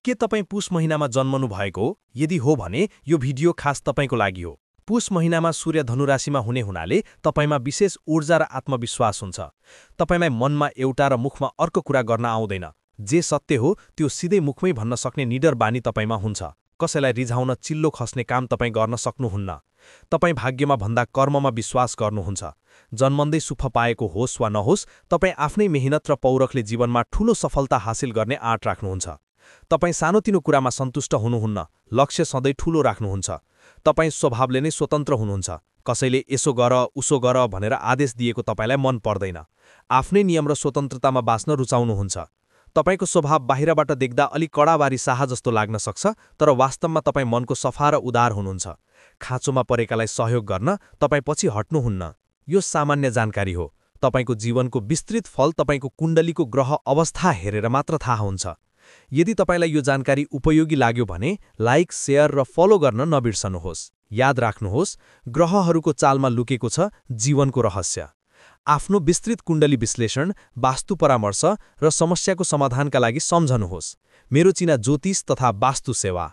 के तपाईँ पुष महिनामा जन्मनु भएको हो? यदि हो भने यो भिडियो खास तपाईँको लागि हो। पुष महिनामा सूर्य धनु राशिमा हुने हुनाले तपाईँमा विशेष ऊर्जा र आत्मविश्वास हुन्छ। तपाईँलाई मनमा एउटा र मुखमा अर्को कुरा गर्न आउँदैन। जे सत्य हो त्यो सिधै मुखमै भन्न सक्ने निडर बानी तपाईँमा हुन्छ। कसैलाई रिझाउन चिल्लो खस्ने काम तपाईँ गर्न सक्नुहुन्न। तपाईँ भाग्यमा भन्दा कर्ममा विश्वास गर्नुहुन्छ। जन्मँदै सुख पाएको होस् वा नहोस्, तपाईँ आफ्नै मेहनत र पौरखले जीवनमा ठूलो सफलता हासिल गर्ने आँट राख्नुहुन्छ। तपाईँ सानोतिनो कुरामा सन्तुष्ट हुनुहुन्न, लक्ष्य सधैँ ठूलो राख्नुहुन्छ। तपाईँ स्वभावले नै स्वतन्त्र हुनुहुन्छ। कसैले यसो गर उसो गर भनेर आदेश दिएको तपाईँलाई मन पर्दैन। आफ्नै नियम र स्वतन्त्रतामा बाँच्न रुचाउनुहुन्छ। तपाईको स्वभाव बाहिरबाट देख्दा अलि कडाबारी शाह जस्तो लाग्न सक्छ, तर वास्तवमा तपाईँ मनको सफा र उदार हुनुहुन्छ। खाँचोमा परेकालाई सहयोग गर्न तपाईँ पछि हट्नुहुन्न। यो सामान्य जानकारी हो। तपाईको जीवनको विस्तृत फल तपाईको कुण्डलीको ग्रह अवस्था हेरेर मात्र थाहा हुन्छ। यदि तपाईलाई यो जानकारी उपयोगी लाग्यो भने लाइक, शेयर र फलो गर्न नबिर्सनुहोस्। याद राख्नुहोस्, ग्रहहरूको चालमा लुकेको छ जीवनको रहस्य। आफ्नो विस्तृत कुण्डली विश्लेषण, वास्तु परामर्श र समस्याको समाधानका लागि सम्झनुहोस् मेरो चिना ज्योतिष तथा वास्तु सेवा।